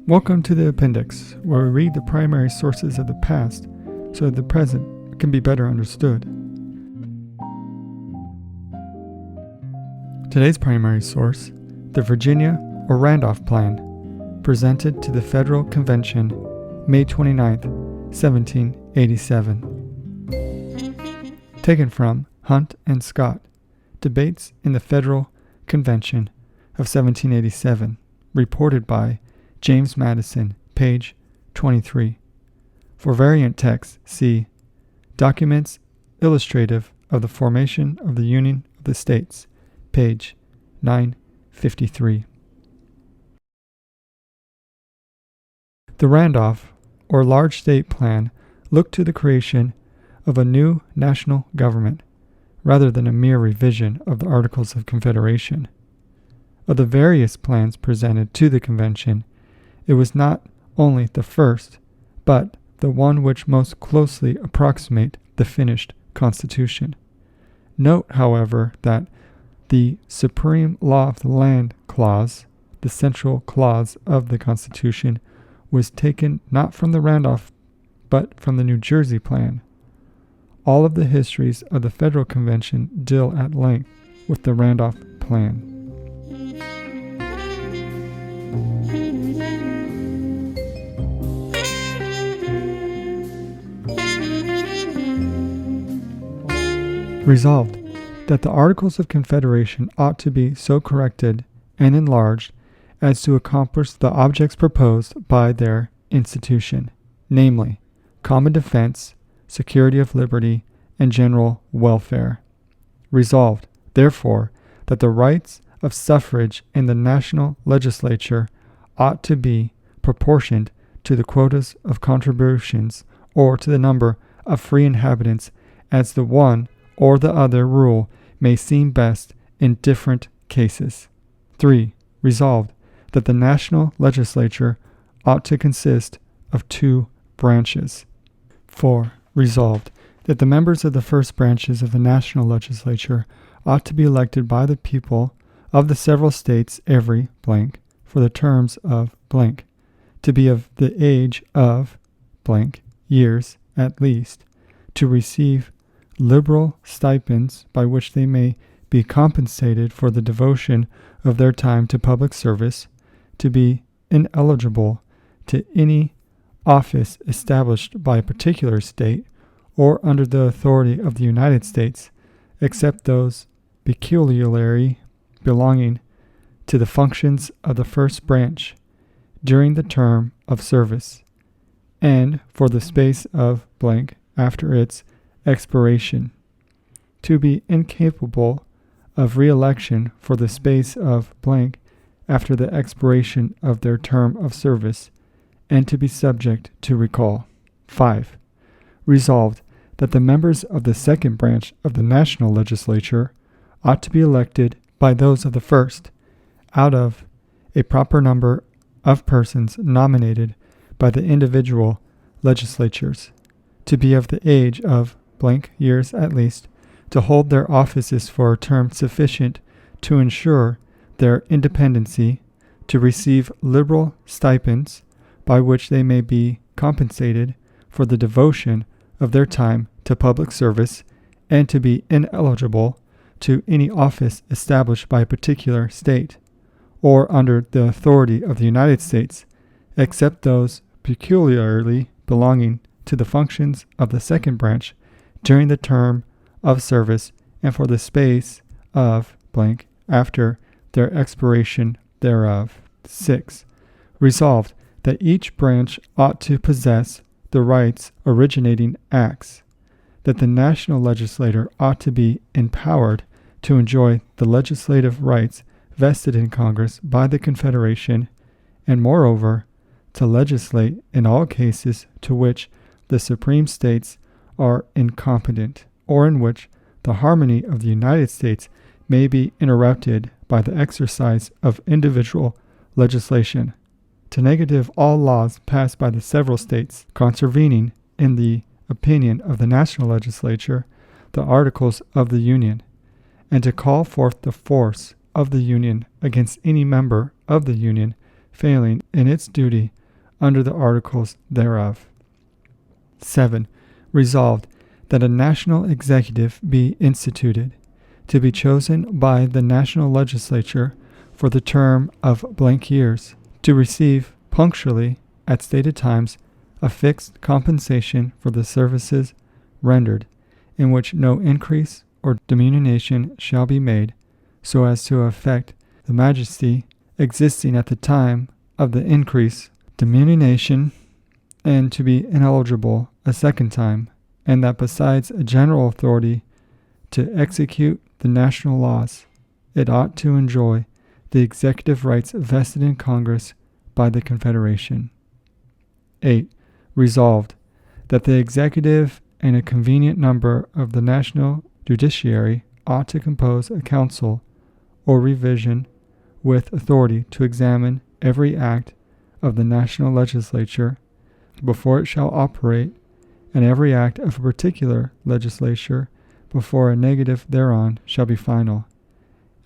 Welcome to the appendix, where we read the primary sources of the past so that the present can be better understood. Today's primary source, the Virginia or Randolph Plan, presented to the Federal Convention, May 29, 1787. Taken from Hunt and Scott, Debates in the Federal Convention of 1787, reported by James Madison, page 23. For variant text, see Documents Illustrative of the Formation of the Union of the States, page 953. The Randolph, or Large State Plan, looked to the creation of a new national government, rather than a mere revision of the Articles of Confederation. Of the various plans presented to the convention, it was not only the first, but the one which most closely approximated the finished Constitution. Note, however, that the Supreme Law of the Land clause, the central clause of the Constitution, was taken not from the Randolph, but from the New Jersey Plan. All of the histories of the Federal Convention deal at length with the Randolph Plan. Resolved, that the Articles of Confederation ought to be so corrected and enlarged as to accomplish the objects proposed by their institution, namely, common defense, security of liberty, and general welfare. Resolved, therefore, that the rights of suffrage in the national legislature ought to be proportioned to the quotas of contributions or to the number of free inhabitants as the one or the other rule may seem best in different cases. 3. Resolved, that the national legislature ought to consist of 2 branches. 4. Resolved, that the members of the first branches of the national legislature ought to be elected by the people of the several states every blank for the terms of blank, to be of the age of blank years at least, to receive liberal stipends by which they may be compensated for the devotion of their time to public service, to be ineligible to any office established by a particular state or under the authority of the United States, except those peculiarly belonging to the functions of the first branch during the term of service, and for the space of blank after its expiration, to be incapable of re-election for the space of blank after the expiration of their term of service, and to be subject to recall. 5. Resolved, that the members of the second branch of the national legislature ought to be elected by those of the first, out of a proper number of persons nominated by the individual legislatures, to be of the age of blank years at least, to hold their offices for a term sufficient to ensure their independency, to receive liberal stipends by which they may be compensated for the devotion of their time to public service, and to be ineligible to any office established by a particular state or under the authority of the United States, except those peculiarly belonging to the functions of the second branch during the term of service and for the space of blank after their expiration thereof. 6. Resolved, that each branch ought to possess the rights originating acts, that the national legislator ought to be empowered to enjoy the legislative rights vested in Congress by the Confederation, and moreover, to legislate in all cases to which the supreme states are incompetent, or in which the harmony of the United States may be interrupted by the exercise of individual legislation, to negative all laws passed by the several states contravening, in the opinion of the national legislature, the Articles of the Union, and to call forth the force of the Union against any member of the Union failing in its duty under the articles thereof. 7. Resolved that a national executive be instituted, to be chosen by the national legislature for the term of blank years, to receive punctually at stated times a fixed compensation for the services rendered, in which no increase or diminution shall be made, so as to affect the majesty existing at the time of the increase, diminution, and to be ineligible a second time, and that besides a general authority to execute the national laws, it ought to enjoy the executive rights vested in Congress by the Confederation. 8. Resolved that the executive and a convenient number of the national judiciary ought to compose a council or revision with authority to examine every act of the national legislature before it shall operate, and every act of a particular legislature before a negative thereon shall be final,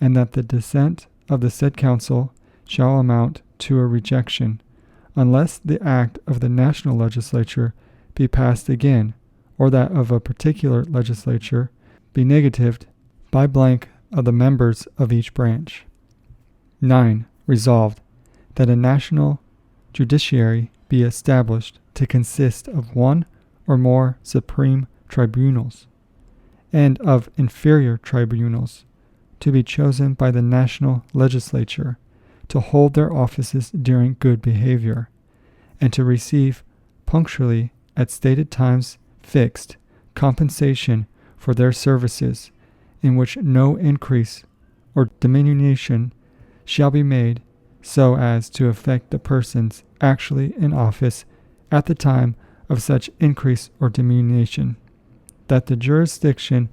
and that the dissent of the said council shall amount to a rejection, unless the act of the national legislature be passed again, or that of a particular legislature be negatived by blank of the members of each branch. 9. Resolved that a national judiciary be established to consist of one or more supreme tribunals, and of inferior tribunals, to be chosen by the national legislature, to hold their offices during good behavior, and to receive punctually at stated times fixed compensation for their services, in which no increase or diminution shall be made, so as to affect the persons actually in office at the time of such increase or diminution, that the jurisdiction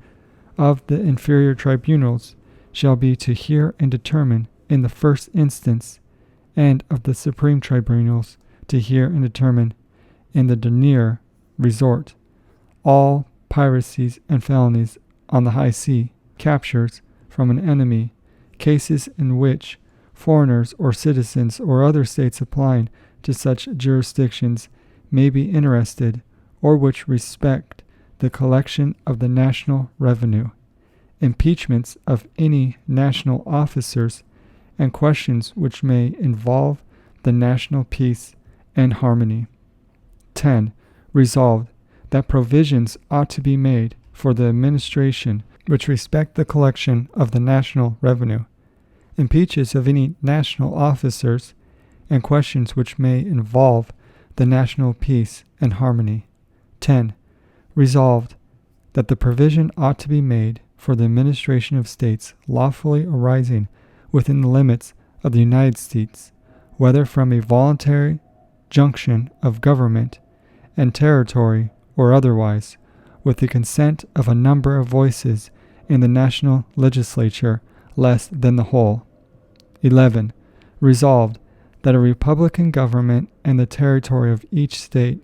of the inferior tribunals shall be to hear and determine in the first instance, and of the supreme tribunals to hear and determine in the dernier resort, all piracies and felonies on the high sea, captures from an enemy, cases in which foreigners or citizens or other states applying to such jurisdictions may be interested, or which respect the collection of the national revenue, impeachments of any national officers, and questions which may involve the national peace and harmony. 10. Resolved that provisions ought to be made for the administration which respect the collection of the national revenue, impeaches of any national officers, and questions which may involve the national peace and harmony. 10. Resolved that the provision ought to be made for the administration of states lawfully arising within the limits of the United States, whether from a voluntary junction of government and territory or otherwise, with the consent of a number of voices in the national legislature less than the whole. 11. Resolved that a republican government and the territory of each state,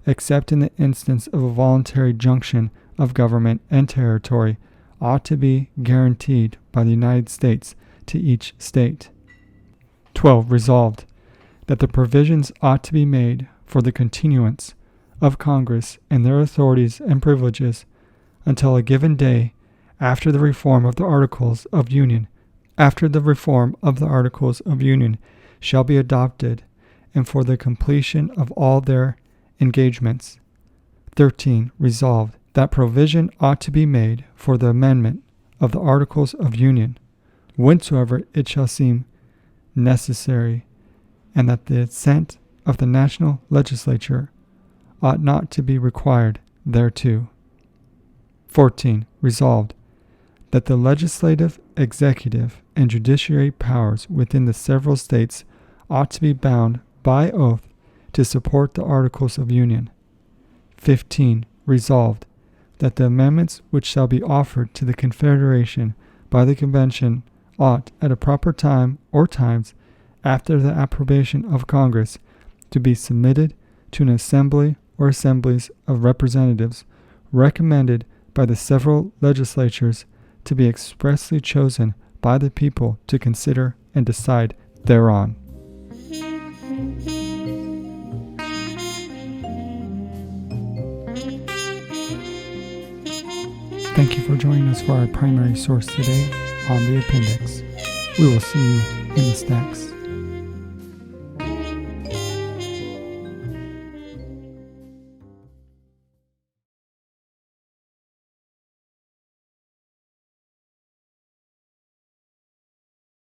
except in the instance of a voluntary junction of government and territory, ought to be guaranteed by the United States to each state. 12. Resolved that the provisions ought to be made for the continuance of Congress and their authorities and privileges until a given day after the reform of the Articles of Union, shall be adopted, and for the completion of all their engagements. 13. Resolved that provision ought to be made for the amendment of the Articles of Union, whensoever it shall seem necessary, and that the assent of the national legislature ought not to be required thereto. 14. Resolved that the legislative, executive, and judiciary powers within the several states ought to be bound by oath to support the Articles of Union. 15. Resolved that the amendments which shall be offered to the Confederation by the Convention ought, at a proper time or times after the approbation of Congress, to be submitted to an assembly or assemblies of representatives recommended by the several legislatures, to be expressly chosen by the people to consider and decide thereon. Thank you for joining us for our primary source today on the appendix. We will see you in the stack.